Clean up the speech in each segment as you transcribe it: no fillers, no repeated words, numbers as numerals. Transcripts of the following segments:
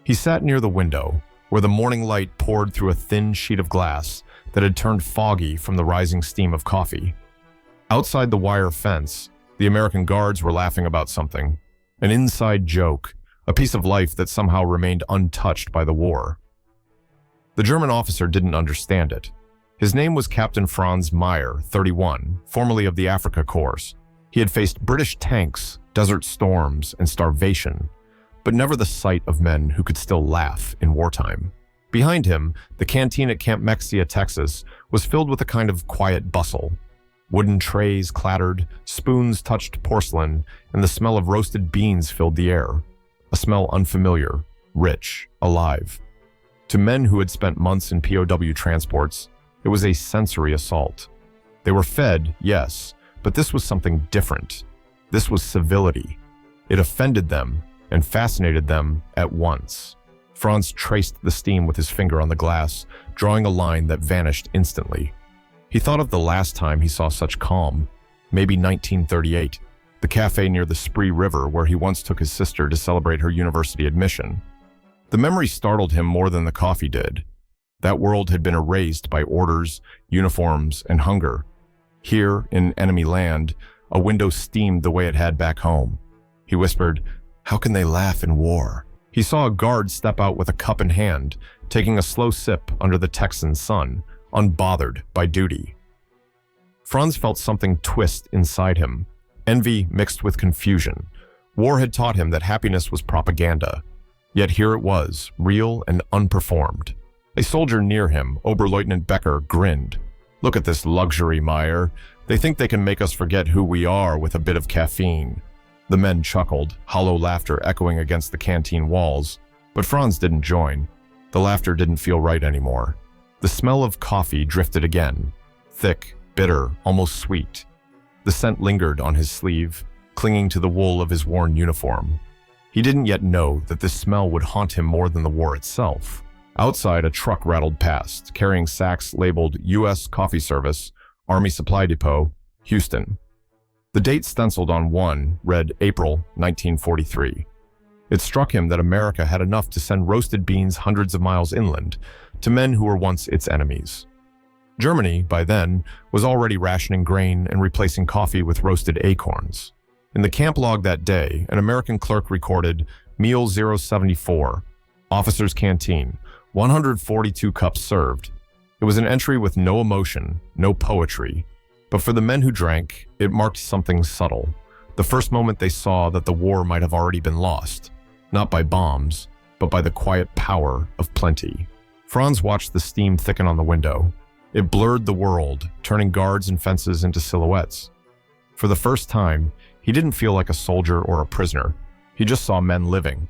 He sat near the window, where the morning light poured through a thin sheet of glass that had turned foggy from the rising steam of coffee. Outside the wire fence, the American guards were laughing about something, an inside joke, a piece of life that somehow remained untouched by the war. The German officer didn't understand it. His name was Captain Franz Meyer, 31, formerly of the Afrika Korps. He had faced British tanks, desert storms, and starvation, but never the sight of men who could still laugh in wartime. Behind him, the canteen at Camp Mexia, Texas, was filled with a kind of quiet bustle. Wooden trays clattered, spoons touched porcelain, and the smell of roasted beans filled the air. A smell unfamiliar, rich, alive. To men who had spent months in POW transports, it was a sensory assault. They were fed, yes, but this was something different. This was civility. It offended them and fascinated them at once. Franz traced the steam with his finger on the glass, drawing a line that vanished instantly. He thought of the last time he saw such calm, maybe 1938, the cafe near the Spree River where he once took his sister to celebrate her university admission. The memory startled him more than the coffee did. That world had been erased by orders, uniforms, and hunger. Here, in enemy land, a window steamed the way it had back home. He whispered, "How can they laugh in war?" He saw a guard step out with a cup in hand, taking a slow sip under the Texan sun, unbothered by duty. Franz felt something twist inside him, envy mixed with confusion. War had taught him that happiness was propaganda. Yet here it was, real and unperformed. A soldier near him, Oberleutnant Becker, grinned. "Look at this luxury, Meyer. They think they can make us forget who we are with a bit of caffeine." The men chuckled, hollow laughter echoing against the canteen walls. But Franz didn't join. The laughter didn't feel right anymore. The smell of coffee drifted again. Thick, bitter, almost sweet. The scent lingered on his sleeve, clinging to the wool of his worn uniform. He didn't yet know that this smell would haunt him more than the war itself. Outside, a truck rattled past, carrying sacks labeled U.S. Coffee Service, Army Supply Depot, Houston. The date stenciled on one read April 1943. It struck him that America had enough to send roasted beans hundreds of miles inland to men who were once its enemies. Germany, by then, was already rationing grain and replacing coffee with roasted acorns. In the camp log that day, an American clerk recorded Meal 074, Officer's Canteen, 142 cups served. It was an entry with no emotion, no poetry. But for the men who drank, it marked something subtle. The first moment they saw that the war might have already been lost, not by bombs, but by the quiet power of plenty. Franz watched the steam thicken on the window. It blurred the world, turning guards and fences into silhouettes. For the first time, he didn't feel like a soldier or a prisoner. He just saw men living,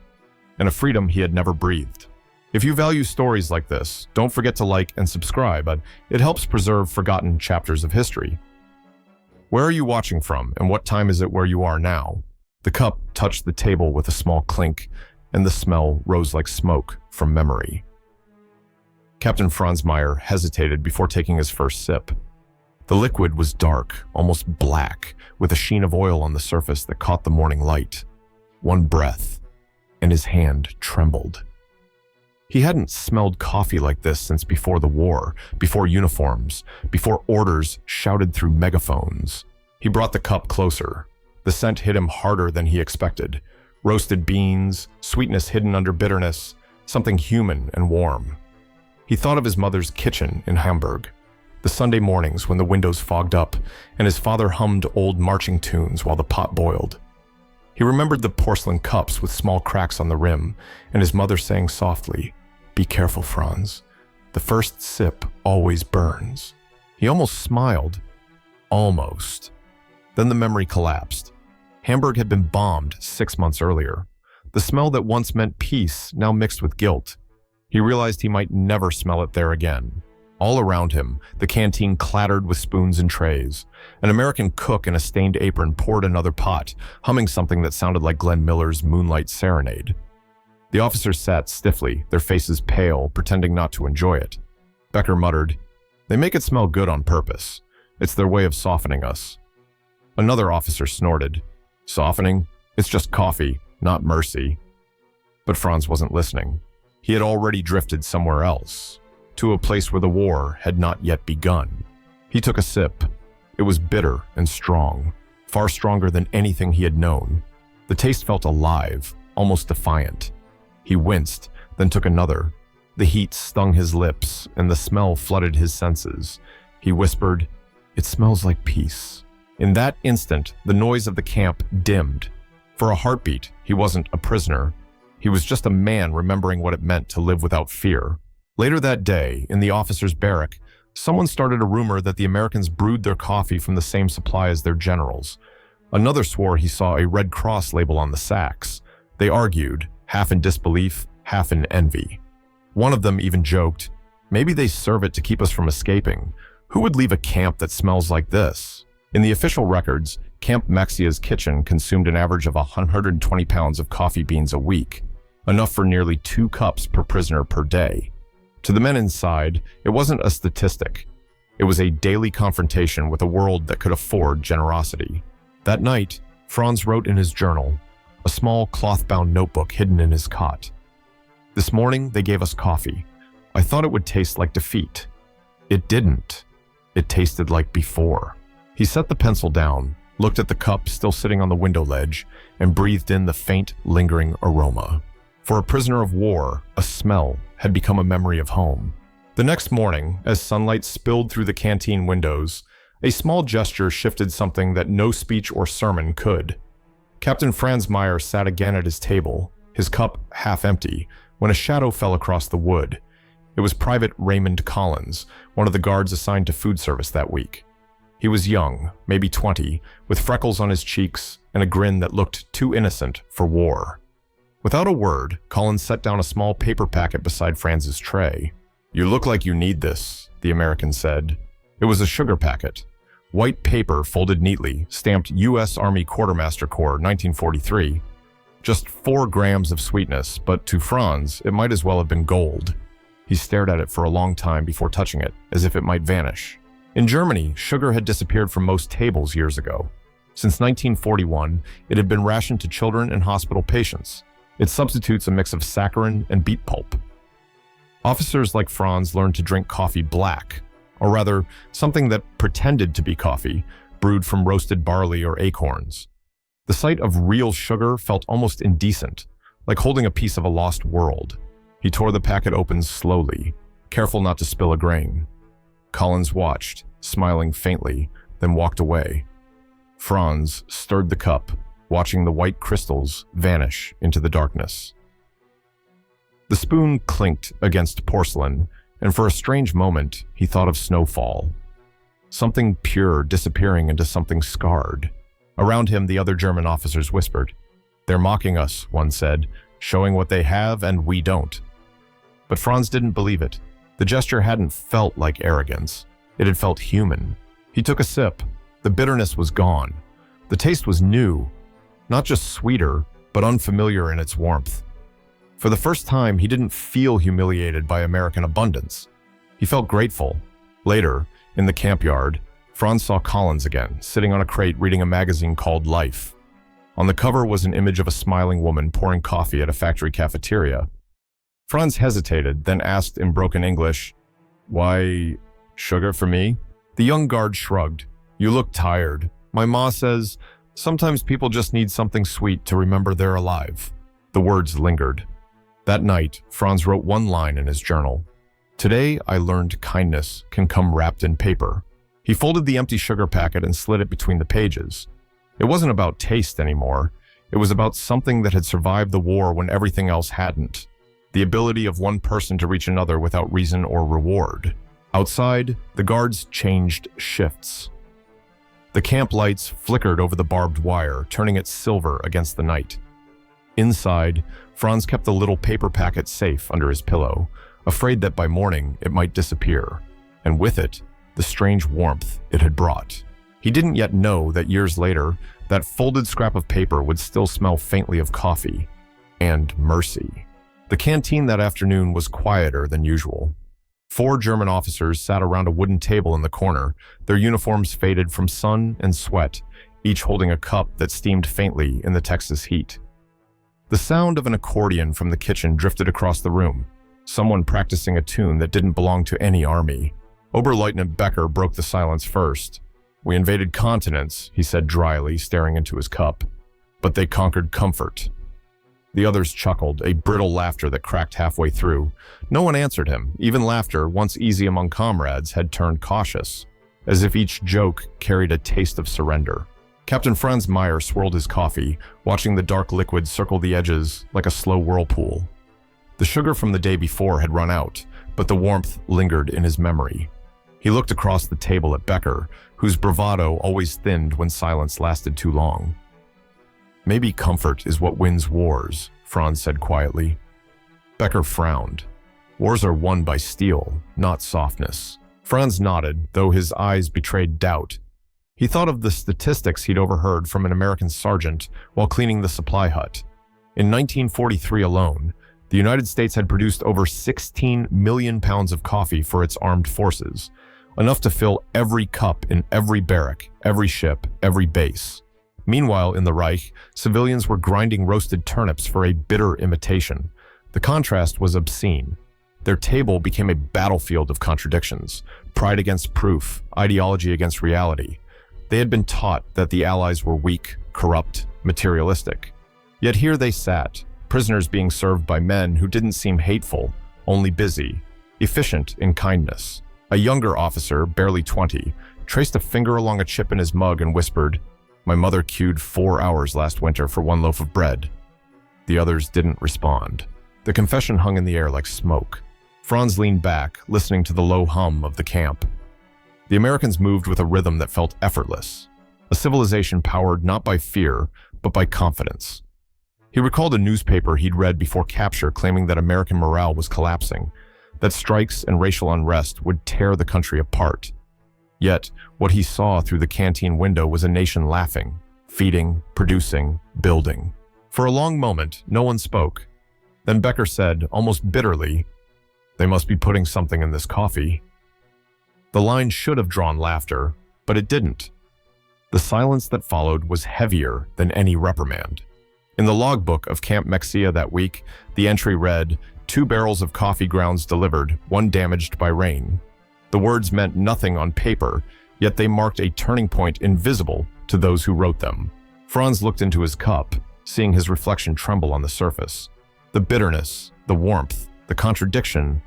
and a freedom he had never breathed. If you value stories like this, don't forget to like and subscribe. It helps preserve forgotten chapters of history. Where are you watching from, and what time is it where you are now? The cup touched the table with a small clink, and the smell rose like smoke from memory. Captain Franz Meyer hesitated before taking his first sip. The liquid was dark, almost black, with a sheen of oil on the surface that caught the morning light. One breath, and his hand trembled. He hadn't smelled coffee like this since before the war, before uniforms, before orders shouted through megaphones. He brought the cup closer. The scent hit him harder than he expected. Roasted beans, sweetness hidden under bitterness, something human and warm. He thought of his mother's kitchen in Hamburg, the Sunday mornings when the windows fogged up and his father hummed old marching tunes while the pot boiled. He remembered the porcelain cups with small cracks on the rim and his mother saying softly, "Be careful, Franz. The first sip always burns." He almost smiled. Almost. Then the memory collapsed. Hamburg had been bombed 6 months earlier. The smell that once meant peace now mixed with guilt. He realized he might never smell it there again. All around him, the canteen clattered with spoons and trays. An American cook in a stained apron poured another pot, humming something that sounded like Glenn Miller's Moonlight Serenade. The officers sat stiffly, their faces pale, pretending not to enjoy it. Becker muttered, "They make it smell good on purpose. It's their way of softening us." Another officer snorted, "Softening? It's just coffee, not mercy." But Franz wasn't listening. He had already drifted somewhere else, to a place where the war had not yet begun. He took a sip. It was bitter and strong, far stronger than anything he had known. The taste felt alive, almost defiant. He winced, then took another. The heat stung his lips, and the smell flooded his senses. He whispered, "It smells like peace." In that instant, the noise of the camp dimmed. For a heartbeat, he wasn't a prisoner. He was just a man remembering what it meant to live without fear. Later that day, in the officers' barrack, someone started a rumor that the Americans brewed their coffee from the same supply as their generals. Another swore he saw a Red Cross label on the sacks. They argued, half in disbelief, half in envy. One of them even joked, "Maybe they serve it to keep us from escaping. Who would leave a camp that smells like this?" In the official records, Camp Mexia's kitchen consumed an average of 120 pounds of coffee beans a week, enough for nearly 2 cups per prisoner per day. To the men inside, it wasn't a statistic. It was a daily confrontation with a world that could afford generosity. That night, Franz wrote in his journal, a small cloth-bound notebook hidden in his cot. "This morning, they gave us coffee. I thought it would taste like defeat. It didn't. It tasted like before." He set the pencil down, looked at the cup still sitting on the window ledge, and breathed in the faint, lingering aroma. For a prisoner of war, a smell had become a memory of home. The next morning, as sunlight spilled through the canteen windows, a small gesture shifted something that no speech or sermon could. Captain Franz Meyer sat again at his table, his cup half empty, when a shadow fell across the wood. It was Private Raymond Collins, one of the guards assigned to food service that week. He was young, maybe 20, with freckles on his cheeks and a grin that looked too innocent for war. Without a word, Collins set down a small paper packet beside Franz's tray. "You look like you need this," the American said. It was a sugar packet. White paper folded neatly, stamped U.S. Army Quartermaster Corps, 1943. Just 4 grams of sweetness, but to Franz, it might as well have been gold. He stared at it for a long time before touching it, as if it might vanish. In Germany, sugar had disappeared from most tables years ago. Since 1941, it had been rationed to children and hospital patients. It substitutes a mix of saccharin and beet pulp. Officers like Franz learned to drink coffee black, or rather, something that pretended to be coffee, brewed from roasted barley or acorns. The sight of real sugar felt almost indecent, like holding a piece of a lost world. He tore the packet open slowly, careful not to spill a grain. Collins watched, smiling faintly, then walked away. Franz stirred the cup, watching the white crystals vanish into the darkness. The spoon clinked against porcelain, and for a strange moment, he thought of snowfall. Something pure disappearing into something scarred. Around him, the other German officers whispered. "They're mocking us," one said, "showing what they have and we don't." But Franz didn't believe it. The gesture hadn't felt like arrogance. It had felt human. He took a sip. The bitterness was gone. The taste was new, not just sweeter, but unfamiliar in its warmth. For the first time, he didn't feel humiliated by American abundance. He felt grateful. Later, in the camp yard, Franz saw Collins again, sitting on a crate reading a magazine called Life. On the cover was an image of a smiling woman pouring coffee at a factory cafeteria. Franz hesitated, then asked in broken English, "Why, sugar for me?" The young guard shrugged. "You look tired. My ma says, sometimes people just need something sweet to remember they're alive." The words lingered. That night, Franz wrote one line in his journal. "Today, I learned kindness can come wrapped in paper." He folded the empty sugar packet and slid it between the pages. It wasn't about taste anymore. It was about something that had survived the war when everything else hadn't. The ability of one person to reach another without reason or reward. Outside, the guards changed shifts. The camp lights flickered over the barbed wire, turning it silver against the night. Inside, Franz kept the little paper packet safe under his pillow, afraid that by morning it might disappear, and with it, the strange warmth it had brought. He didn't yet know that years later, that folded scrap of paper would still smell faintly of coffee and mercy. The canteen that afternoon was quieter than usual. 4 German officers sat around a wooden table in the corner, their uniforms faded from sun and sweat, each holding a cup that steamed faintly in the Texas heat. The sound of an accordion from the kitchen drifted across the room. someone practicing a tune that didn't belong to any army. Oberleutnant Becker broke the silence first. "We invaded continents," he said dryly, staring into his cup. "But they conquered comfort." The others chuckled, a brittle laughter that cracked halfway through. No one answered him. Even laughter, once easy among comrades, had turned cautious, as if each joke carried a taste of surrender. Captain Franz Meyer swirled his coffee, watching the dark liquid circle the edges like a slow whirlpool. The sugar from the day before had run out, but the warmth lingered in his memory. He looked across the table at Becker, whose bravado always thinned when silence lasted too long. "Maybe comfort is what wins wars," Franz said quietly. Becker frowned. "Wars are won by steel, not softness." Franz nodded, though his eyes betrayed doubt. He thought of the statistics he'd overheard from an American sergeant while cleaning the supply hut. In 1943 alone, the United States had produced over 16 million pounds of coffee for its armed forces, enough to fill every cup in every barrack, every ship, every base. Meanwhile, in the Reich, civilians were grinding roasted turnips for a bitter imitation. The contrast was obscene. Their table became a battlefield of contradictions, pride against proof, ideology against reality. They had been taught that the Allies were weak, corrupt, materialistic. Yet here they sat, prisoners being served by men who didn't seem hateful, only busy, efficient in kindness. A younger officer, barely 20, traced a finger along a chip in his mug and whispered, "My mother queued 4 hours last winter for one loaf of bread." The others didn't respond. The confession hung in the air like smoke. Franz leaned back, listening to the low hum of the camp. The Americans moved with a rhythm that felt effortless, a civilization powered not by fear, but by confidence. He recalled a newspaper he'd read before capture claiming that American morale was collapsing, that strikes and racial unrest would tear the country apart. Yet, what he saw through the canteen window was a nation laughing, feeding, producing, building. For a long moment, no one spoke. Then Becker said, almost bitterly, "They must be putting something in this coffee." The line should have drawn laughter, but it didn't. The silence that followed was heavier than any reprimand. In the logbook of Camp Mexia that week, the entry read, 2 barrels of coffee grounds delivered, 1 damaged by rain. The words meant nothing on paper, yet they marked a turning point invisible to those who wrote them. Franz looked into his cup, seeing his reflection tremble on the surface. The bitterness, the warmth, the contradiction,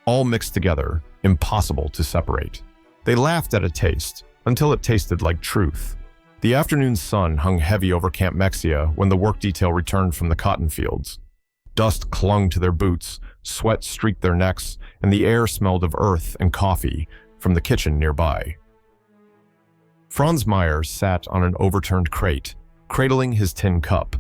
all mixed together, impossible to separate. They laughed at a taste, until it tasted like truth. The afternoon sun hung heavy over Camp Mexia when the work detail returned from the cotton fields. Dust clung to their boots, sweat streaked their necks, and the air smelled of earth and coffee from the kitchen nearby. Franz Meyer sat on an overturned crate, cradling his tin cup.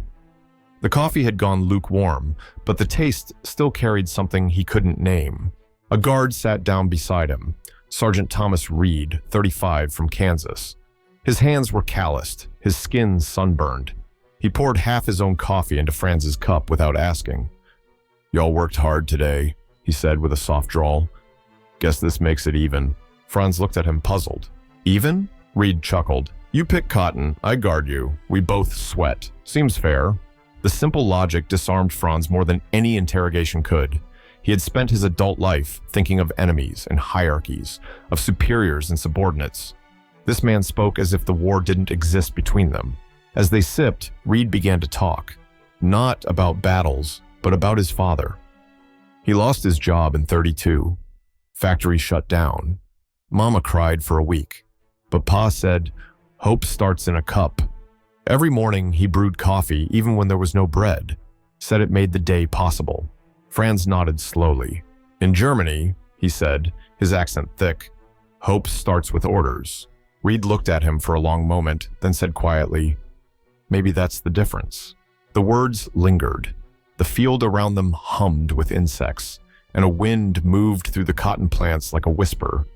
The coffee had gone lukewarm, but the taste still carried something he couldn't name. A guard sat down beside him, Sergeant Thomas Reed, 35, from Kansas. His hands were calloused, his skin sunburned. He poured half his own coffee into Franz's cup without asking. "Y'all worked hard today," he said with a soft drawl. "Guess this makes it even." Franz looked at him puzzled. "Even?" Reed chuckled. "You pick cotton, I guard you. We both sweat. Seems fair." The simple logic disarmed Franz more than any interrogation could. He had spent his adult life thinking of enemies and hierarchies, of superiors and subordinates. This man spoke as if the war didn't exist between them. As they sipped, Reed began to talk. Not about battles, but about his father. He lost his job in 32. Factory shut down. Mama cried for a week. But Pa said, "Hope starts in a cup." Every morning he brewed coffee even when there was no bread. Said it made the day possible. Franz nodded slowly. "In Germany," he said, his accent thick, "hope starts with orders." Reed looked at him for a long moment, then said quietly, "Maybe that's the difference." The words lingered. The field around them hummed with insects, and a wind moved through the cotton plants like a whisper.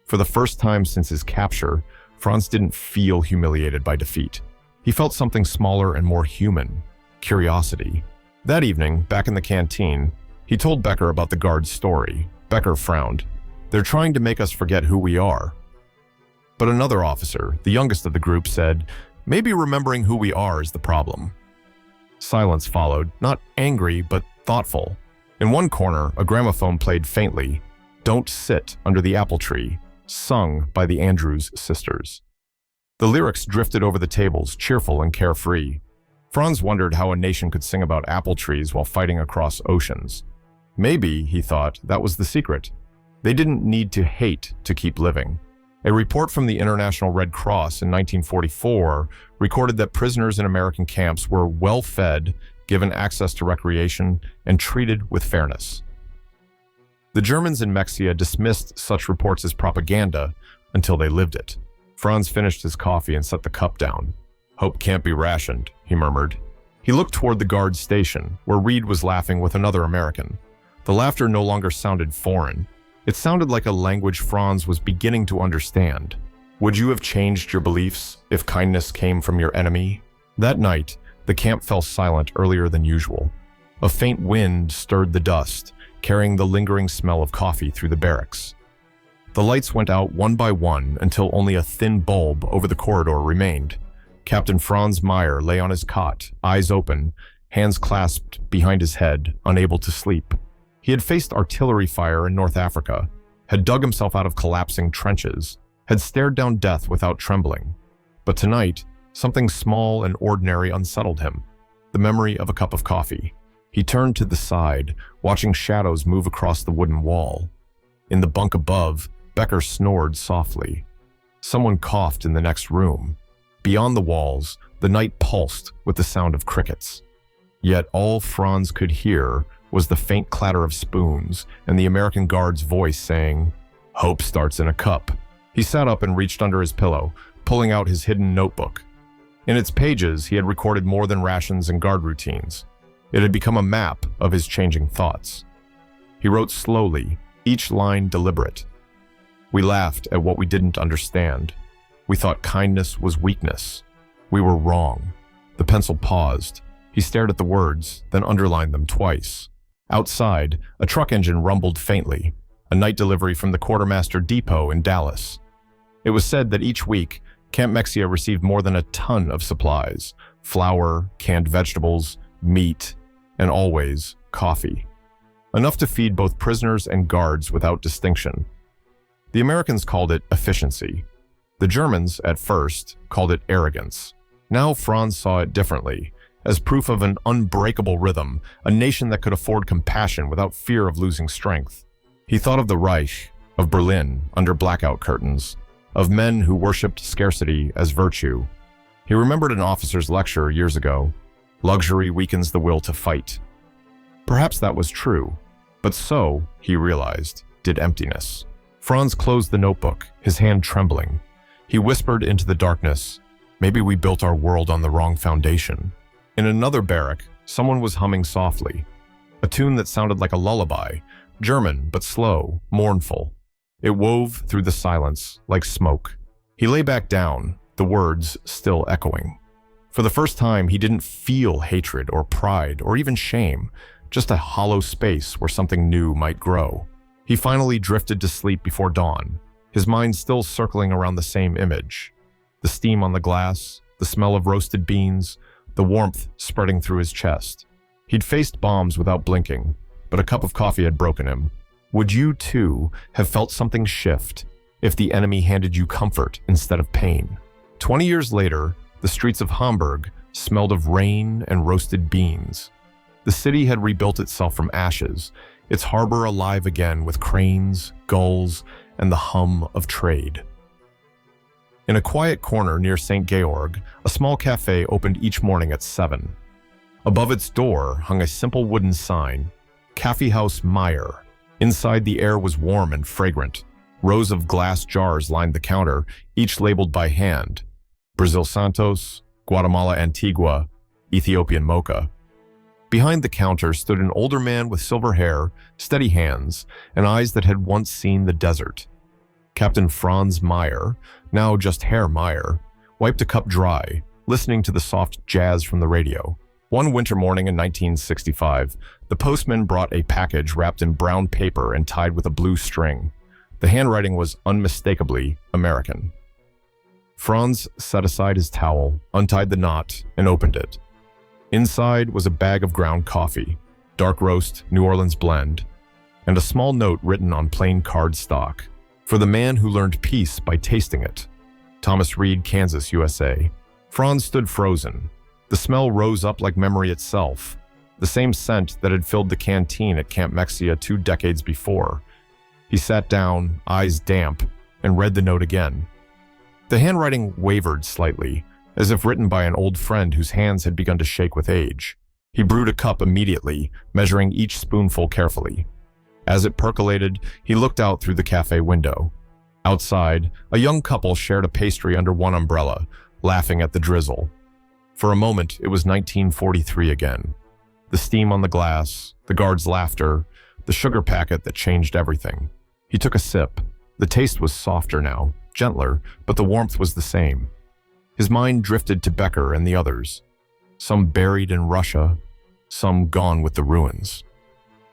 For the first time since his capture, Franz didn't feel humiliated by defeat. He felt something smaller and more human, curiosity. That evening, back in the canteen, he told Becker about the guard's story. Becker frowned. "They're trying to make us forget who we are." But another officer, the youngest of the group, said, "Maybe remembering who we are is the problem." Silence followed, not angry, but thoughtful. In one corner, a gramophone played faintly, "Don't Sit Under the Apple Tree," sung by the Andrews Sisters. The lyrics drifted over the tables, cheerful and carefree. Franz wondered how a nation could sing about apple trees while fighting across oceans. Maybe, he thought, that was the secret. They didn't need to hate to keep living. A report from the International Red Cross in 1944 recorded that prisoners in American camps were well-fed, given access to recreation, and treated with fairness. The Germans in Mexia dismissed such reports as propaganda until they lived it. Franz finished his coffee and set the cup down. "Hope can't be rationed," he murmured. He looked toward the guard station, where Reed was laughing with another American. The laughter no longer sounded foreign. It sounded like a language Franz was beginning to understand. "Would you have changed your beliefs if kindness came from your enemy?" That night, the camp fell silent earlier than usual. A faint wind stirred the dust, carrying the lingering smell of coffee through the barracks. The lights went out one by one until only a thin bulb over the corridor remained. Captain Franz Meyer lay on his cot, eyes open, hands clasped behind his head, unable to sleep. He had faced artillery fire in North Africa, had dug himself out of collapsing trenches, had stared down death without trembling. But tonight, something small and ordinary unsettled him, the memory of a cup of coffee. He turned to the side, watching shadows move across the wooden wall. In the bunk above, Becker snored softly. Someone coughed in the next room. Beyond the walls, the night pulsed with the sound of crickets. Yet all Franz could hear was the faint clatter of spoons and the American guard's voice saying, "Hope starts in a cup." He sat up and reached under his pillow, pulling out his hidden notebook. In its pages, he had recorded more than rations and guard routines. It had become a map of his changing thoughts. He wrote slowly, each line deliberate. "We laughed at what we didn't understand. We thought kindness was weakness. We were wrong." The pencil paused. He stared at the words, then underlined them twice. Outside, a truck engine rumbled faintly, a night delivery from the quartermaster depot in Dallas. It was said that each week, Camp Mexia received more than a ton of supplies: flour, canned vegetables, meat, and always coffee. Enough to feed both prisoners and guards without distinction. The Americans called it efficiency. The Germans, at first, called it arrogance. Now Franz saw it differently, as proof of an unbreakable rhythm, a nation that could afford compassion without fear of losing strength. He thought of the Reich, of Berlin under blackout curtains, of men who worshipped scarcity as virtue. He remembered an officer's lecture years ago, "Luxury weakens the will to fight." Perhaps that was true, but so, he realized, did emptiness. Franz closed the notebook, his hand trembling. He whispered into the darkness, "Maybe we built our world on the wrong foundation." In another barrack, someone was humming softly, a tune that sounded like a lullaby, German but slow, mournful. It wove through the silence like smoke. He lay back down, the words still echoing. For the first time, he didn't feel hatred or pride or even shame, just a hollow space where something new might grow. He finally drifted to sleep before dawn, his mind still circling around the same image. The steam on the glass, the smell of roasted beans, the warmth spreading through his chest. He'd faced bombs without blinking, but a cup of coffee had broken him. Would you, too, have felt something shift if the enemy handed you comfort instead of pain? 20 years later, the streets of Hamburg smelled of rain and roasted beans. The city had rebuilt itself from ashes, its harbor alive again with cranes, gulls, and the hum of trade. In a quiet corner near St. Georg, a small cafe opened each morning at 7. Above its door hung a simple wooden sign, Kaffeehaus Meyer. Inside, the air was warm and fragrant. Rows of glass jars lined the counter, each labeled by hand: Brazil Santos, Guatemala Antigua, Ethiopian Mocha. Behind the counter stood an older man with silver hair, steady hands, and eyes that had once seen the desert. Captain Franz Meyer, now just Herr Meyer, wiped a cup dry, listening to the soft jazz from the radio. One winter morning in 1965, the postman brought a package wrapped in brown paper and tied with a blue string. The handwriting was unmistakably American. Franz set aside his towel, untied the knot, and opened it. Inside was a bag of ground coffee. dark roast, New Orleans blend, and a small note written on plain cardstock. For the man who learned peace by tasting it. Thomas Reed, Kansas, USA. Franz stood frozen. The smell rose up like memory itself, the same scent that had filled the canteen at Camp Mexia 2 decades before. He sat down, eyes damp, and read the note again. The handwriting wavered slightly, as if written by an old friend whose hands had begun to shake with age. He brewed a cup immediately, measuring each spoonful carefully. As it percolated, he looked out through the cafe window. Outside, a young couple shared a pastry under one umbrella, laughing at the drizzle. For a moment, it was 1943 again. The steam on the glass, the guard's laughter, the sugar packet that changed everything. He took a sip. The taste was softer now, gentler, but the warmth was the same. His mind drifted to Becker and the others, some buried in Russia, some gone with the ruins.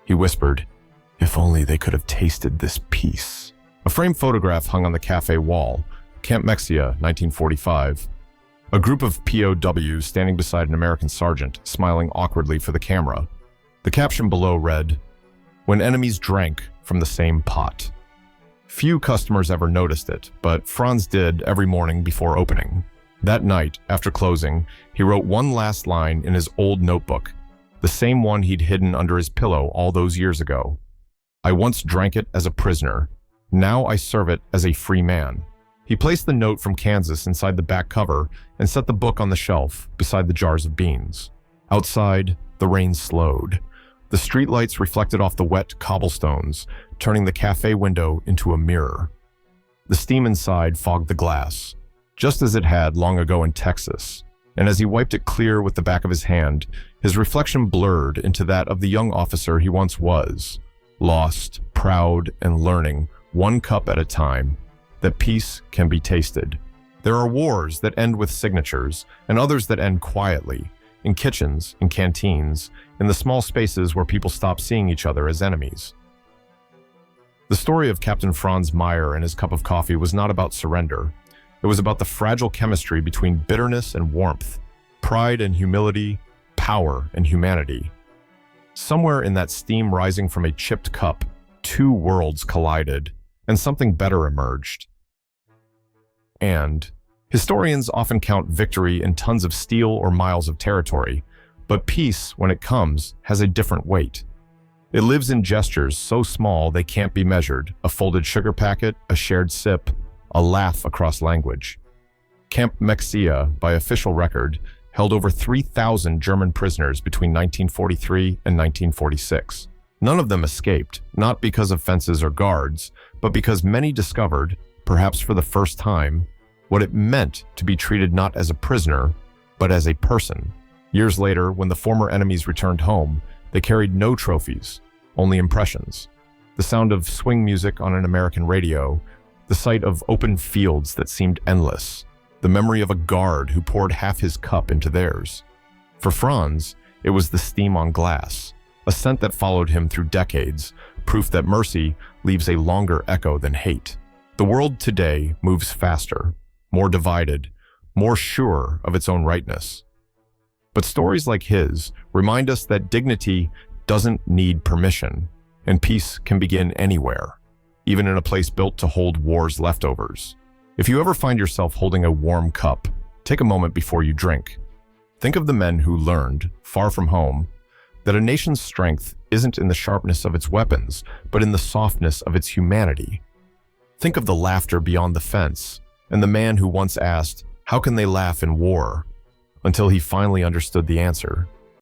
He whispered, "If only they could have tasted this peace." A framed photograph hung on the cafe wall, Camp Mexia, 1945. A group of POWs standing beside an American sergeant, smiling awkwardly for the camera. The caption below read, "When enemies drank from the same pot." Few customers ever noticed it, but Franz did every morning before opening. That night, after closing, he wrote one last line in his old notebook, the same one he'd hidden under his pillow all those years ago. "I once drank it as a prisoner. Now I serve it as a free man." He placed the note from Kansas inside the back cover and set the book on the shelf beside the jars of beans. Outside, the rain slowed. The streetlights reflected off the wet cobblestones, turning the cafe window into a mirror. The steam inside fogged the glass, just as it had long ago in Texas, and as he wiped it clear with the back of his hand, his reflection blurred into that of the young officer he once was, lost, proud, and learning, one cup at a time, that peace can be tasted. There are wars that end with signatures, and others that end quietly, in kitchens, in canteens, in the small spaces where people stop seeing each other as enemies. The story of Captain Franz Meyer and his cup of coffee was not about surrender. It was about the fragile chemistry between bitterness and warmth, pride and humility, power and humanity. Somewhere in that steam rising from a chipped cup, 2 worlds collided, and something better emerged. And historians often count victory in tons of steel or miles of territory, but peace, when it comes, has a different weight. It lives in gestures so small they can't be measured, a folded sugar packet, a shared sip, a laugh across language. Camp Mexia, by official record, held over 3,000 German prisoners between 1943 and 1946. None of them escaped, not because of fences or guards, but because many discovered, perhaps for the first time, what it meant to be treated not as a prisoner, but as a person. Years later, when the former enemies returned home, they carried no trophies, only impressions. The sound of swing music on an American radio, the sight of open fields that seemed endless, the memory of a guard who poured half his cup into theirs. For Franz, it was the steam on glass, a scent that followed him through decades, proof that mercy leaves a longer echo than hate. The world today moves faster, more divided, more sure of its own rightness. But stories like his remind us that dignity doesn't need permission, and peace can begin anywhere, even in a place built to hold war's leftovers. If you ever find yourself holding a warm cup, take a moment before you drink. Think of the men who learned, far from home, that a nation's strength isn't in the sharpness of its weapons, but in the softness of its humanity. Think of the laughter beyond the fence, and the man who once asked, "How can they laugh in war?" until he finally understood the answer.